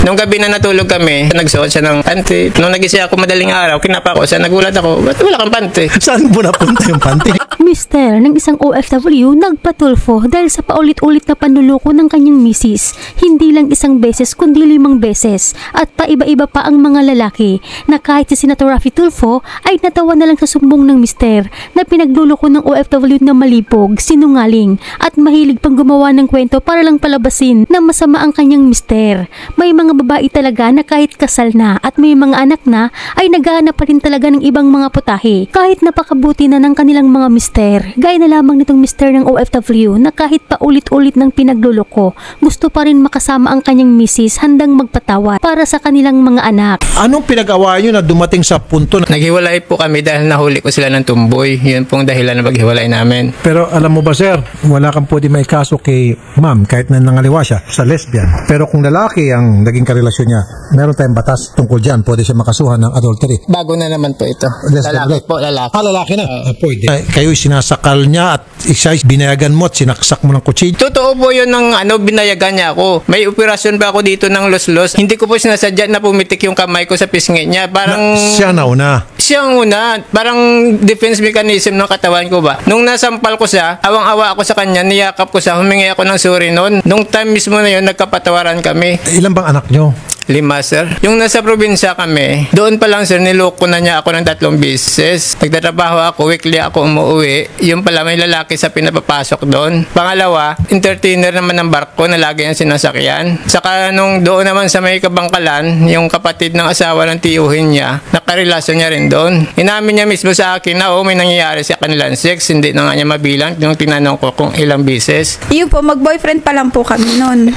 Nung gabi na natulog kami, nagsuot siya ng panty. Nung nagising ako madaling araw, kinapa ko siya, nagulat ako, ba't wala kang panty? Saan mo napunta yung panty? Mister ng isang OFW nagpatulfo dahil sa paulit-ulit na panluloko ng kanyang misis. Hindi lang isang beses kundi 5 beses at paiba-iba pa ang mga lalaki na kahit si Senator Raffy Tulfo ay natawa na lang sa sumbong ng mister na pinagluloko ng OFW na malipog, sinungaling at mahilig pang gumawa ng kwento para lang palabasin na masama ang kanyang mister. May mga babae talaga na kahit kasal na at may mga anak na ay naghahanap pa rin talaga ng ibang mga putahe kahit napakabuti na ng kanilang mga mister. Gaya na lamang nitong mister ng OFW na kahit paulit-ulit ng pinagluloko, gusto pa rin makasama ang kanyang misis handang magpatawad para sa kanilang mga anak. Anong pinag-awayan nyo na dumating sa punto na... Naghiwalay po kami dahil nahuli ko sila ng tumboy. Yun pong dahilan na paghiwalay namin. Pero alam mo ba sir, wala kang pwede may kaso kay ma'am kahit na nangaliwa siya sa lesbian. Pero kung lalaki ang naging karelasyon niya, meron tayong batas tungkol dyan. Pwede siya makasuhan ng adultery. Bago na naman po ito. Lalaki po, lalaki. Lalaki na? Pwede. Kayo'y sinasakal niya at isa'y binayagan mo at sinaksak mo ng kutsilyo. Totoo po yun ng binayagan niya ako. May operasyon pa ako dito ng los-los. Hindi ko po sinasadya na pumitik yung kamay ko sa pisngi niya. Parang... Siya na una. Siya ang una. Parang defense mechanism ng katawan ko ba. Nung nasampal ko siya, awang-awa ako sa kanya, niyakap ko siya, humingi ako ng sorry noon. Nung time mismo na yun, nagkapatawaran kami. Ilan bang anak nyo? 5, sir. Yung nasa probinsya kami, doon pa lang, sir, niloko na niya ako ng 3 beses. Nagtatrabaho ako, weekly ako umuwi. Yung pala, may lalaki sa pinapapasok doon. Pangalawa, entertainer naman ng barko na lagi ang sinasakyan. Saka nung doon naman sa may kabangkalan, yung kapatid ng asawa ng tiyuhin niya, nakarelasyon niya rin doon. Inamin niya mismo sa akin na, may nangyayari sa kanilang sex. Hindi na nga niya mabilang. Yung tinanong ko kung ilang beses. Yun po, mag-boyfriend pa lang po kami noon.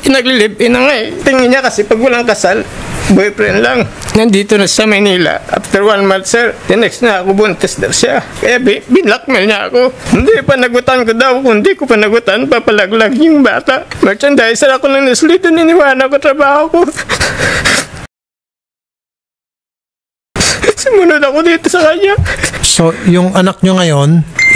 Naglilip-in na nga eh. Tingin niya kasi pag walang kasal, boyfriend lang. Nandito na sa Manila. After 1 month, sir, the next na ako buntis daw siya. Kaya binlockmail niya ako. Hindi pa nagutan ko daw. Kung hindi ko pa nagutan, papalaglag yung bata. Merchandiser ako ng Nestle. Doon iniwanan ko trabaho ko. Sumunod ako dito sa kanya. So, yung anak nyo ngayon,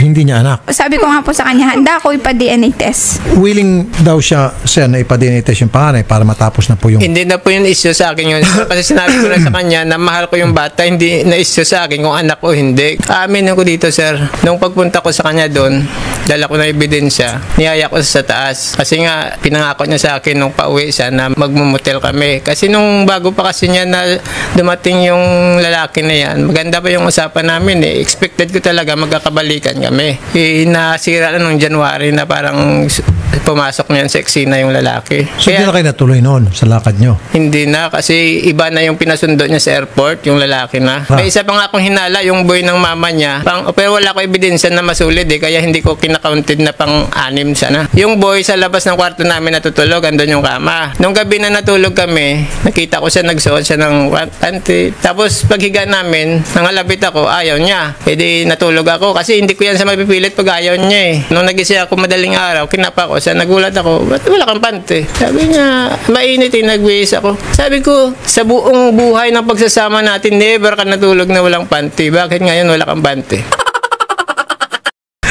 hindi niya anak. Sabi ko nga po sa kanya, handa ako ipa-DNA test. Willing daw siya, sir, na ipa-DNA test yung panganay para matapos na po yung... Hindi na po yung issue sa akin yun. Kasi sinabi ko na sa kanya na mahal ko yung bata, hindi na issue sa akin kung anak o hindi. Aamin ako dito, sir. Nung pagpunta ko sa kanya doon, dala ko na ebidensya, niyaya ko sa taas. Kasi nga, pinangako niya sa akin nung pauwi siya na magmumutel kami. Kasi nung bago pa kasi niya na dumating yung lalaki na yan, maganda pa yung usapan namin eh. Expected ko talaga magkakabalikan kami. Nasira na nung January na parang pumasok niyan sa eksena yung lalaki. So, hindi na kayo natuloy noon sa lakad nyo? Hindi na, kasi iba na yung pinasundo niya sa airport, yung lalaki na. May isa pa nga akong hinala, yung boy ng mama niya. Pero wala ko ebidensya na masulid eh, kaya hindi ko kinakaunted na pang-6 sana. Yung boy sa labas ng kwarto namin natutulog, andun yung kama. Nung gabi na natulog kami, nakita ko siya, nagsuot siya ng panty. Tapos paghiga namin, nangalabit ako, ayaw niya. E di natulog ako, kasi hindi ko yan sa mapipilit pag ayaw niya eh. Nung nagising ako madaling araw, kinapa ko siya, nagulat ako, ba't wala kang panty? Sabi niya, mainit eh, nagwis ako. Sabi ko, sa buong buhay ng pagsasama natin, never ka natulog na walang panty. Bakit ngayon wala kang panty?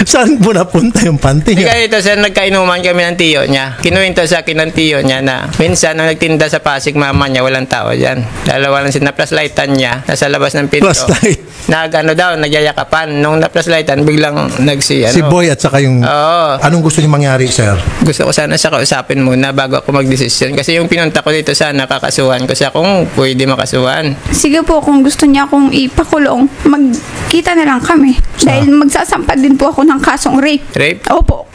Saan mo napunta yung panty niya? Kaya ito, sir, nagkainuman kami ng tiyo niya. Kinuwento sa akin ng tiyo niya na minsan nang nagtinda sa Pasig mama niya, walang tao dyan. Dalawa lang na flashlightan niya, nasa labas ng pinto. Flashlight? Nagyayakapan. Nung na-flashlightan, biglang Si boy at saka yung... Oo. Anong gusto niyo mangyari, sir? Gusto ko sana siya kausapin muna bago ako magdesisyon. Kasi yung pinunta ko dito sana, kakasuhan ko siya kung pwede makasuhan. Sige po, kung gusto niya akong ipakulong, magkita na lang kami. Dahil magsasampa din po ako ng kasong rape. Rape? Opo.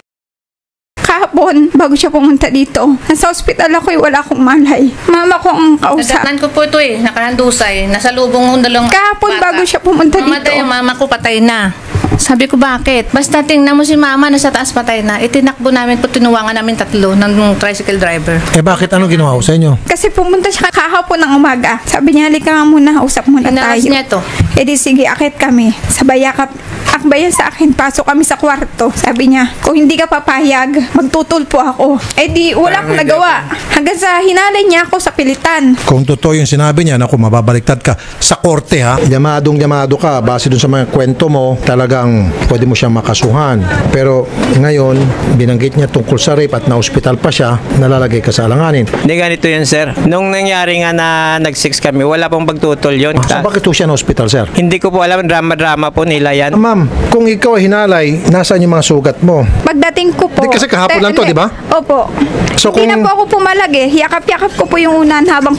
Kahapon, bago siya pumunta dito, nasa ospital ako, wala akong malay. Mama ko ang kausap. Nadatnan ko po ito eh, nakahandusay. Nasa lubong ng dalawang Kahapon, bata. bago siya pumunta dito. Mamatay yung mama ko, patay na. Sabi ko, bakit? Basta tingnan mo si mama, nasa taas patay na. Itinakbo namin po, tinuwangan namin 3 ng tricycle driver. Bakit? Ano ginawa ko sa inyo? Kasi pumunta siya kahapon ng umaga. Sabi niya, halika nga muna, usap muna Inaas tayo. niya to. Di sige, akit kami. Sabay yakap akbayan sa akin. Pasok kami sa kwarto. Sabi niya, kung hindi ka papayag, magtutulpo ako. Eh di, wala akong nagawa. Hanggang sa hinalay niya ako sa pilitan. Kung totoo yung sinabi niya, naku, mababaliktad ka sa korte ha. Yamadong-yamado ka, base dun sa mga kwento mo, talagang pwede mo siyang makasuhan. Pero ngayon, binanggit niya tungkol sa rape at na-hospital pa siya, nalalagay ka sa alanganin. Hindi ganito yun, sir. Nung nangyari nga na nag-sex kami, wala pong pagtutol yun. So bakit po siya na-hospital, sir? Hindi ko po alam, drama-drama po nila yan. Ma'am, kung ikaw ay hinalay, nasaan yung mga sugat mo? Pagdating ko po... Di, kasi kahapon lang to, di ba? Opo. So Hindi kung- na po ako pumalag eh. Yakap-yakap ko po yung unan habang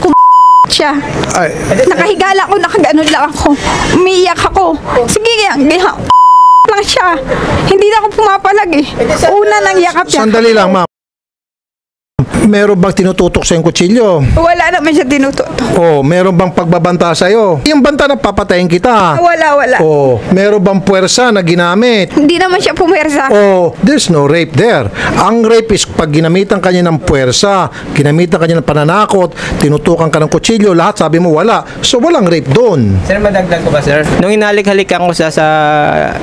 siya. Ay, Nakahigala ko, nakaganon lang ako. Umiiyak ako. Sige, lang siya. Hindi na ako pumapalag eh. Una nang yakap-yakap. sandali lang, ma'am. Meron bang tinututok sa yung kutsilyo? Wala naman siya tinututo. O, meron bang pagbabanta sa'yo? Yung banta na papatayin kita. Wala. O, meron bang puwersa na ginamit? Hindi naman siya pumersa. Oh, there's no rape there. Ang rape is pag ginamitan kanya ng puwersa, ginamitan kanya ng pananakot, tinutukan ka ng kutsilyo, lahat sabi mo wala. So walang rape doon. Sir, madagdag ko ba, sir? Nung inalik-halikan ko sa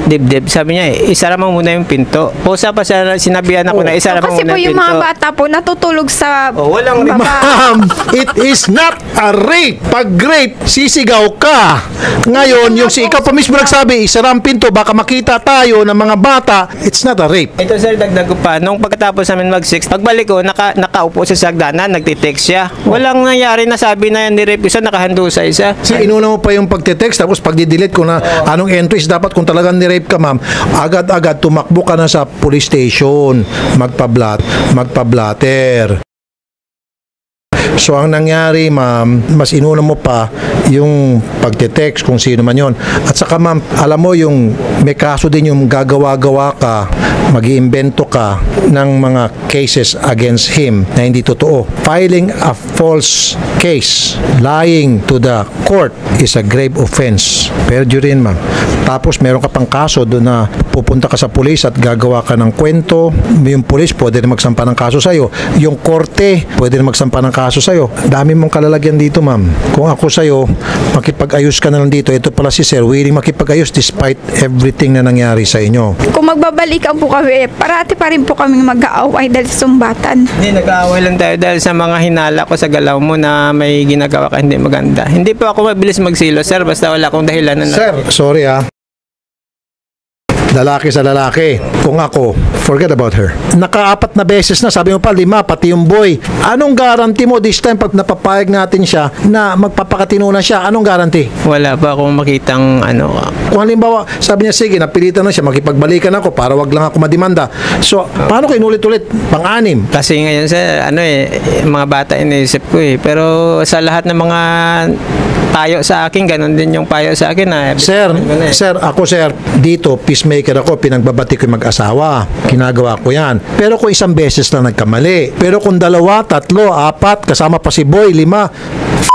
dibdib, sabi niya, isara mo muna yung pinto. Pusa pa siya, sinabihan ako na isara mo Kasi muna po yung yung mga pinto. bata po natutulog sa Walang baba. Ma'am, it is not a rape. Pag rape, sisigaw ka. Ngayon, yung si ikaw pa mismo nagsabi, isara ang pinto, baka makita tayo ng mga bata, it's not a rape. Ito, sir, dagdag ko pa. Nung pagkatapos namin mag-sex, pagbalik ko, nakaupo siya sa hagdanan, nagtitext siya. Walang nangyari na sabi na ni-rape isa, nakahandusay siya. Si inuna mo pa yung pagte-text, tapos pag-delete ko na anong entries dapat kung talagang ni-rape ka, ma'am, agad-agad tumakbo ka na sa police station, magpa-blatter. So ang nangyari, ma'am, mas inuna mo pa yung pagte-text kung sino man yon. At saka, ma'am, alam mo yung may kaso din yung gagawa-gawa ka, mag-iimbento ka ng mga cases against him na hindi totoo. Filing a false case, lying to the court is a grave offense. Perjury rin, ma'am. Tapos meron ka pang kaso doon na pupunta ka sa pulis at gagawa ka ng kwento. Yung pulis pwede rin magsampa ng kaso sa'yo. Yung korte pwede rin magsampa ng kaso sa'yo. Dami mong kalalagyan dito, ma'am. Kung ako sa'yo, makipag-ayos ka na lang dito. Ito pala si sir, willing makipag-ayos despite everything na nangyari sa inyo. Kung magbabalikan po kami, parati pa rin po kami mag-aaway dahil sa sumbatan. Hindi, nag-aaway lang tayo dahil sa mga hinala ko sa galaw mo na may ginagawa ka hindi maganda. Hindi po ako mabilis magsilo, sir, basta wala akong dahilan na... Sir, sorry lalaki sa lalaki. Kung ako, forget about her. Nakaapat na beses na, sabi mo pa 5, pati yung boy. Anong guarantee mo this time pag napapayag natin siya na magpapakatino na siya? Anong guarantee? Wala pa akong makitang Kung halimbawa, sabi niya, sige, napilitan na siya, makipagbalikan ako para wag lang ako madimanda. So, paano ko inulit-ulit? Pang-anim. Kasi ngayon, sir, mga bata iniisip ko eh. Pero sa lahat ng mga payo sa akin, ganun din yung payo sa akin. Sir, ako dito, peacemaker ako, pinagbabati ko yung mag-asawa. Ginagawa ko yan. Pero kung isang beses lang nagkamali. Pero kung 2, 3, 4, kasama pa si boy, 5,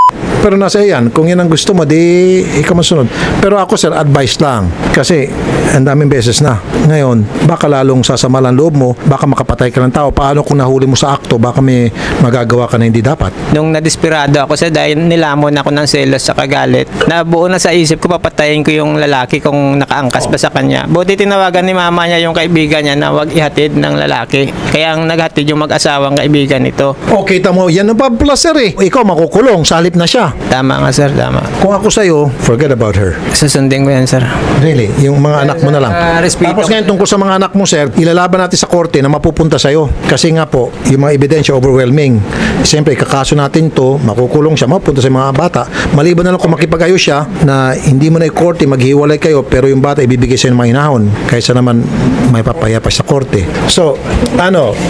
pero nasa iyan, kung yan ang gusto mo, di ikaw masunod. Pero ako, sir, advice lang. Kasi, ang daming beses na. Ngayon, baka lalong sasama lang loob mo, baka makapatay ka ng tao. Paano kung nahuli mo sa akto, baka may magagawa ka na hindi dapat. Nung nadesperado ako, sir, dahil nilamon ako ng selos sa kagalit, nabuo na sa isip ko, papatayin ko yung lalaki kung nakaangkas pa sa kanya. Buti tinawagan ni mama niya yung kaibigan niya na wag ihatid ng lalaki. Kaya ang naghatid yung mag-asawang kaibigan nito. O, kita mo, yan ang pa-plus, sir eh. Ikaw makukulong, salip na siya. Tama nga, sir, tama. Kung ako sa'yo, forget about her. Susundin ko yan, sir. Really? Yung mga anak mo na lang. respeto. Tapos ngayon tungkol sa mga anak mo, sir, ilalaban natin sa korte na mapupunta sa'yo. Kasi nga po, yung mga ebidensya overwhelming. Siyempre, kakaso natin to, makukulong siya, mapupunta sa mga bata. Maliban na lang kung makipag-ayos siya na hindi mo na yung korte, maghiwalay kayo, pero yung bata ibibigay sa'yo ng mga hinahon. Kaysa naman may papaya pa sa korte. So,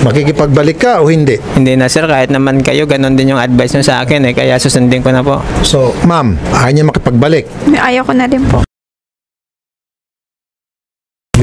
makikipagbalik ka o hindi? Hindi na, sir, kahit naman kayo, ganun din yung advice nyo sa akin kaya susundin ko na po. So, ma'am, ayaw niya makipagbalik. Ayaw ko na din po.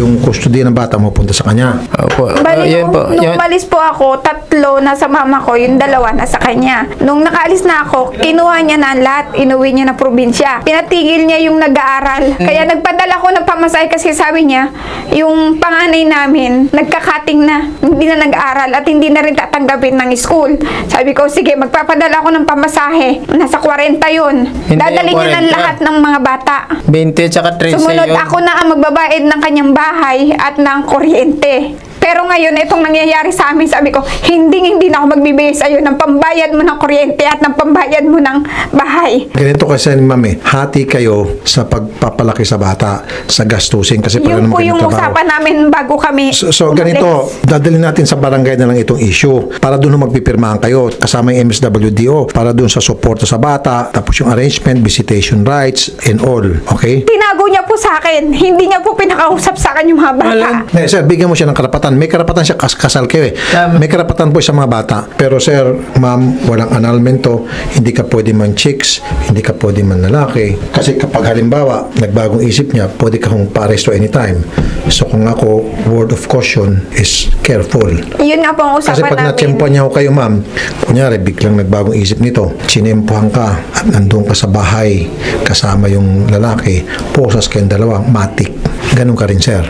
yung custody ng bata mapunta sa kanya. Opo. Bali, Yun po. nung Yun. umalis po ako, 3 nasa mama ko, yung 2 nasa kanya. Nung nakaalis na ako, kinuha niya na ang lahat, inuwi niya na probinsya. Pinatigil niya yung nag-aaral. Kaya nagpadala ko ng pamasahe kasi sabi niya, yung panganay namin, nagkakating na, hindi na nag-aaral at hindi na rin tatanggapin ng school. Sabi ko, sige, magpapadala ako ng pamasahe. Nasa 40 yun. Hindi Dadali yung niya ng 40. lahat ng mga bata. 20 tsaka 13 Sumunod yun. ako na ang magbabayad ng kanyang bahay at ng kuryente. Pero ngayon, itong nangyayari sa amin, sabi ko, hindi na ako magbibigay sa iyo ng pambayad mo ng kuryente at ng pambayad mo ng bahay. Ganito kasi ni ma'am hati kayo sa pagpapalaki sa bata, sa gastusin kasi pareho Yun naman po kayo yung ng trabaho. usapan namin bago kami So ganito, dadalhin natin sa barangay na lang itong issue para doon magpipirmahan kayo kasama yung MSWDO para doon sa suporta sa bata, tapos yung arrangement, visitation rights and all, okay? Tinago niya po sa akin. Hindi niya po pinakausap sa akin yung mga bata. Sir, bigyan mo siya ng karapatan. May karapatan siya kasal kayo eh. Tama. May karapatan po sa mga bata. Pero sir, ma'am, walang annulment to. Hindi ka pwede man chicks, hindi ka pwede man lalaki. Kasi kapag halimbawa, nagbagong isip niya, pwede ka kong pa-arresto anytime. So kung ako, word of caution is careful. Yun nga po ang Kasi usapan pag namin. natsyempohan niya ako kayo, ma'am, kunyari, biglang nagbagong isip nito, chinempohan ka at nandun ka sa bahay kasama yung lalaki, posas kayong dalawa, matik. Ganun ka rin, sir.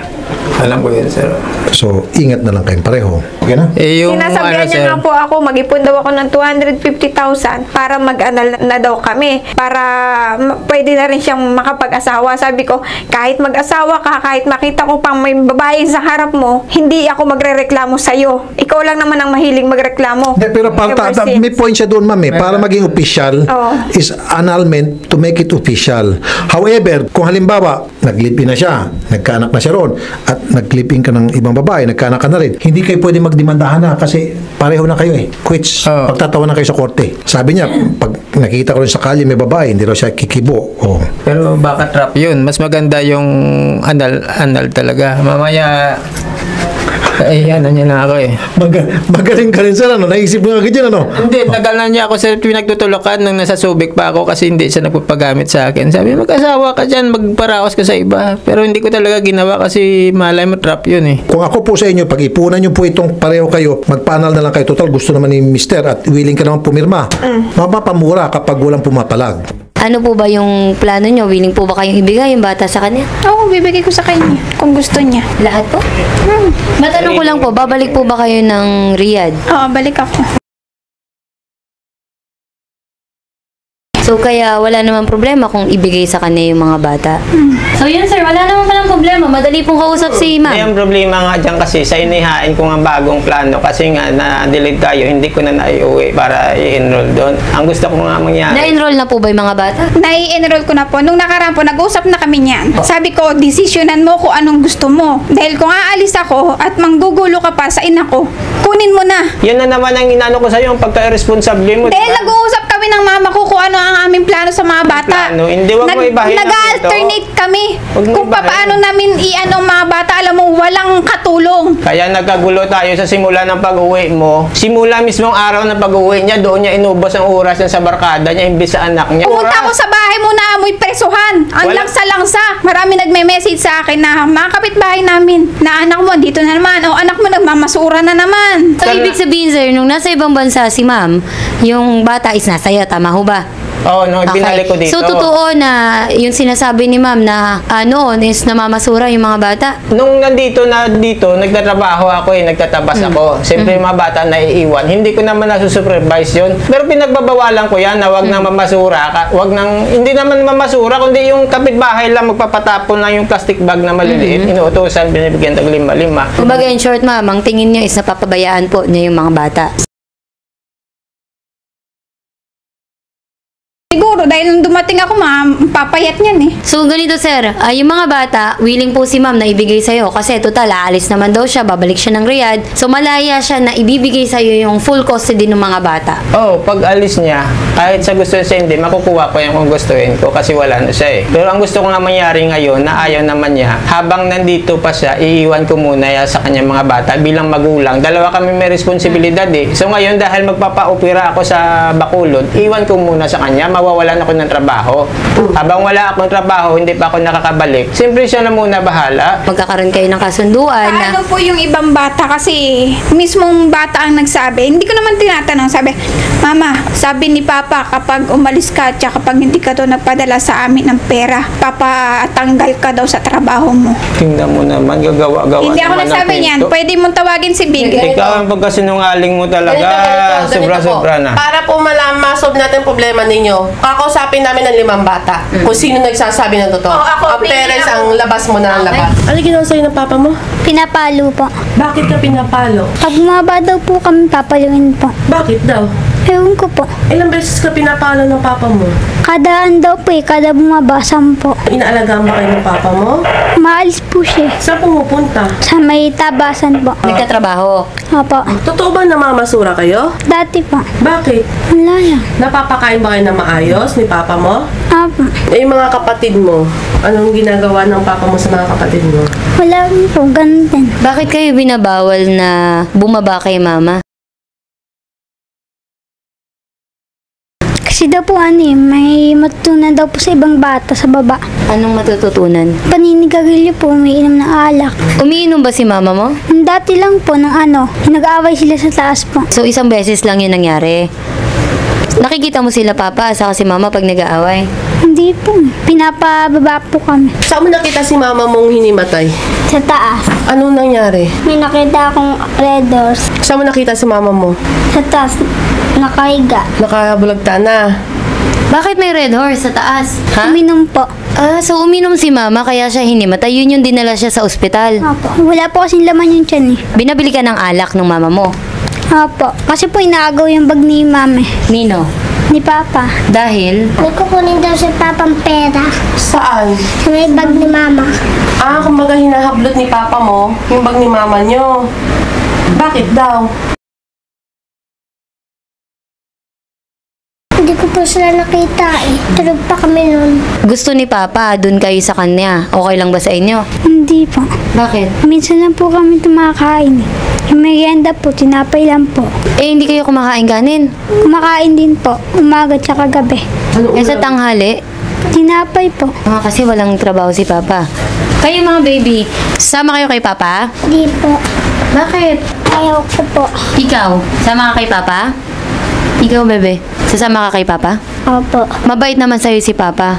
Alam ko yun, sir. So, ingat na lang kayong pareho. Okay na? Yung Sinasabihan niya sir, nga po ako, mag-ipon daw ako ng 250,000 para mag-anal na daw kami. Para pwede na rin siyang makapag-asawa. Sabi ko, kahit mag-asawa ka, kahit makita ko pang may babae sa harap mo, hindi ako magre-reklamo sa'yo. Ikaw lang naman ang mahiling magreklamo. Hindi, pero para, Ever since. may point siya doon, ma'am. Para maging official Oo. is annulment to make it official. However, kung halimbawa, naglipin na siya, nagkaanak na siya ron, at naglipin ka ng ibang babae, nagkaanak ka na rin, hindi kayo pwede magdemandahan na kasi pareho na kayo eh. Quits. Oo. Pagtatawa na kayo sa korte. Sabi niya, pag nakikita ko rin sa kalye may babae, hindi raw siya kikibo. Oh. pero baka trap yun. Mas maganda yung anal talaga. Mamaya, ay, ano niya na ako eh. Magaling ka rin sir, ano? Naisip mo agad yan, ano? Hindi, tagal na niya ako sa pinagtutulukan nung nasa Subic pa ako kasi hindi siya nagpapagamit sa akin. Sabi, mag-asawa ka dyan, magparaos ka sa iba. Pero hindi ko talaga ginawa kasi malay mo trap yun eh. Kung ako po sa inyo, pag-ipunan nyo po itong pareho kayo, magpanal na lang kayo. Total, gusto naman ni Mister at willing ka naman pumirma. Mapapamura kapag walang pumapalag. Ano po ba yung plano nyo? Willing po ba kayong ibigay yung bata sa kanya? Oo, bibigay ko sa kanya kung gusto niya. Lahat po? Matanong ko lang po, babalik po ba kayo ng Riyadh? Oo, balik ako. So kaya wala namang problema kung ibigay sa kanya yung mga bata. So yun sir, wala naman palang problema. Madali pong kausap si May ma'am. ang problema nga dyan kasi sa inihain ko nga bagong plano kasi nga na-delete tayo, hindi ko na naiuwi para i-enroll doon. Ang gusto ko nga mangyari. Na-enroll na po ba yung mga bata? Nai-enroll ko na po. Nung nakaraan po, nag-usap na kami niyan. Sabi ko, desisyonan mo kung anong gusto mo. Dahil kung aalis ako at manggugulo ka pa sa ina ko, kunin mo na. Yun na naman ang inano ko sa'yo, ang pagka-irresponsable mo. Dahil diba? nag-uusap kami ng mama ko kung ano ang aming plano sa mga bata. Plano? Hindi, wag mo ibahin ang Nag-alternate kami. Wag mo Kung ibahin. paano namin i-ano ang mga bata, alam mo, walang katulong. Kaya nagkagulo tayo sa simula ng pag-uwi mo. Simula mismong araw ng pag-uwi niya, doon niya inubos ang oras niya sa barkada niya, imbis sa anak niya. Pumunta ako sa bahay mo na amoy presuhan. Ang Wala- langsa-langsa. Marami nagme-message sa akin na mga kapitbahay namin na anak mo, dito na naman. O anak mo, nagmamasura na naman. So ibig sabihin sir, nung nasa ibang bansa si ma'am, yung bata is nasa'yo, tama ho ba? Oo, no, binalik ko dito. So totoo na yung sinasabi ni ma'am na noon is namamasura yung mga bata? Nung nandito na dito, nagtatrabaho ako nagtatabas ako. Siyempre yung mga bata naiiwan. Hindi ko naman nasusupervise yun. Pero pinagbabawalan ko yan na wag nang mamasura. Hindi naman mamasura, kundi yung kapitbahay lang magpapatapon lang yung plastic bag na maliliit. Inuutosan, binibigyan tag 5-5. Kumbaga in short ma'am, ang tingin niyo is napapabayaan po niya yung mga bata. Siguro, dahil nung dumating ako, papayat niyan eh. So ganito sir, yung mga bata, willing po si ma'am na ibigay sa'yo kasi total, aalis naman daw siya, babalik siya ng Riyadh. So malaya siya na ibibigay sa'yo yung full custody ng mga bata. Pag alis niya, kahit sa gusto siya hindi, makukuha ko yung kung gustuhin ko kasi wala na siya eh. Pero ang gusto ko nga mangyari ngayon, na ayaw naman niya, habang nandito pa siya, iiwan ko muna sa kanyang mga bata bilang magulang. Dalawa kami may responsibilidad eh. So ngayon, dahil magpapa-opera ako sa Bacolod, iwan ko muna sa kanya, mawawalan ako ng trabaho. Habang wala akong trabaho, hindi pa ako nakakabalik. Siyempre siya na muna bahala. Magkakaroon kayo ng kasunduan na Paano po yung ibang bata? Kasi mismong bata ang nagsabi. Hindi ko naman tinatanong. Sabi, Mama, sabi ni Papa, kapag umalis ka, tsaka kapag hindi ka daw nagpadala sa amin ng pera, papatanggal ka daw sa trabaho mo. Tingnan mo naman, gagawa-gawa Hindi ako naman ng nagsabi niyan. kwento. Pwede mong tawagin si Big. Ikaw ang pagkasinungaling mo talaga. Ganito po. Sobra-sobra na. Para po masolve natin problema ninyo, kakausapin namin ng 5 bata. Kung sino nagsasabi ng totoo. Ako, Ang parents ang labas mo na ang labas. Ano ginawa sa'yo ng papa mo? Pinapalo po. Bakit ka pinapalo? Pag bumaba daw po kami, papaluin po. Bakit daw? Ewan ko po. Ilang beses ka pinapalo ng papa mo? Kadaan daw po kada bumaba, 10. Inaalagaan ba kayo ng papa mo? Maalis po siya. Saan pumupunta? Sa may tabasan po. nagtatrabaho. Opo. Totoo ba namamasura kayo? Dati po. Bakit? Wala lang. Napapakain ba kayo na maayos ni papa mo? Opo. Eh, yung mga kapatid mo, anong ginagawa ng papa mo sa mga kapatid mo? Wala rin po. Ganun din. Bakit kayo binabawal na bumaba kay mama? Kasi daw po may matutunan daw po sa ibang bata sa baba. Anong matututunan? Paninigarilyo po, may inom ng alak. Umiinom ba si mama mo? Dati lang po nung nag-aaway sila sa taas po. So, isang beses lang yun nangyari. Nakikita mo sila papa, saka si mama pag nag-aaway. Hindi po. Pinapababa po kami. Saan mo nakita si mama mong hinimatay? Sa taas. Anong nangyari? May nakita akong red doors. Saan mo nakita si mama mo? Sa taas. Nakahiga. Nakabulagta na. Bakit may red horse sa taas? Ha? Uminom po. So uminom si mama kaya siya hinimatay. Yun yung dinala siya sa ospital. Opo. Wala po kasing laman yung tiyan eh. Binabili ka ng alak ng mama mo. Opo. Kasi po inaagaw yung bag ni mami. Nino? Ni Papa. Dahil? May kukunin daw si Papang pera. Saan? Sa may bag ni Mama. Kumbaga hinahablot ni papa mo yung bag ni mama nyo. Bakit daw? Hindi ko po sila nakita eh. Tulog pa kami nun. Gusto ni papa, dun kayo sa kanya. Okay lang ba sa inyo? Hindi po. Bakit? Minsan lang po kami tumakain eh. Yung merienda po, tinapay lang po. Hindi kayo kumakain kanin. Kumakain din po. Umaga tsaka gabi. Sa tanghali, Tinapay po. kasi walang trabaho si papa. Kayo mga baby, sama kayo kay papa? Di po. Bakit? Ayaw ko po. Ikaw, sama ka kay papa? Ikaw, bebe, sasama ka kay papa? Opo. Mabait naman sa'yo si papa.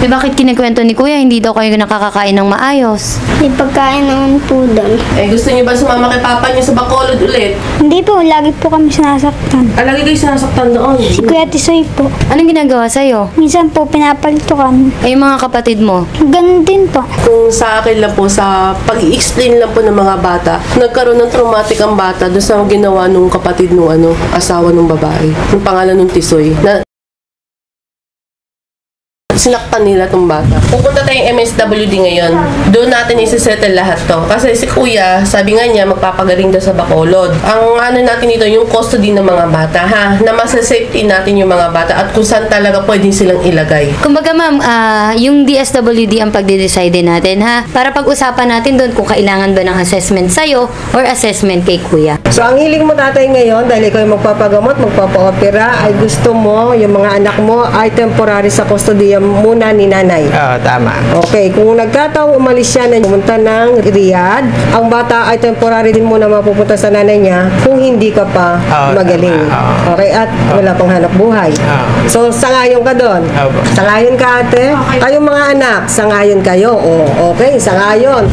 Bakit kinikwento ni kuya, hindi daw kayo nakakakain ng maayos? May pagkain naman po doon. Gusto niyo ba sumama kay papa niyo sa Bacolod ulit? Hindi po, lagi po kami sinasaktan. Lagi kayo sinasaktan doon. Si Kuya Tisoy po. Anong ginagawa sa'yo? Minsan po, pinapalitukan. Yung mga kapatid mo? Ganun din po. Kung sa akin lang po, sa pag-i-explain lang po ng mga bata, nagkaroon ng traumatic ang bata doon sa ginawa nung kapatid nung asawa nung babae. Yung pangalan nung Tisoy. Na sinaktan nila tong bata. Pupunta tayong MSWD ngayon. Doon natin isi-settle lahat to. Kasi si kuya, sabi nga niya, magpapagaling daw sa Bacolod. Ang natin dito, yung custody ng mga bata, ha? Na masasafety natin yung mga bata at kung saan talaga pwede silang ilagay. Kumbaga ma'am, yung DSWD ang pagde-decide natin ha. Para pag-usapan natin doon kung kailangan ba ng assessment sa'yo or assessment kay kuya. So, ang hiling mo tatay ngayon, dahil ikaw yung magpapagamot, magpapa-opera, ay gusto mo, yung mga anak mo, ay temporary sa custody muna ni nanay. Oo, tama. Okay, kung nagkataong umalis siya na pumunta ng Riyadh, ang bata ay temporary din muna mapupunta sa nanay niya kung hindi ka pa magaling. tama. Okay, at wala pang hanap buhay. So, sangayon ka doon. Opo. Sangayon ka ate. Kayong mga anak, sangayon kayo. Okay, sangayon.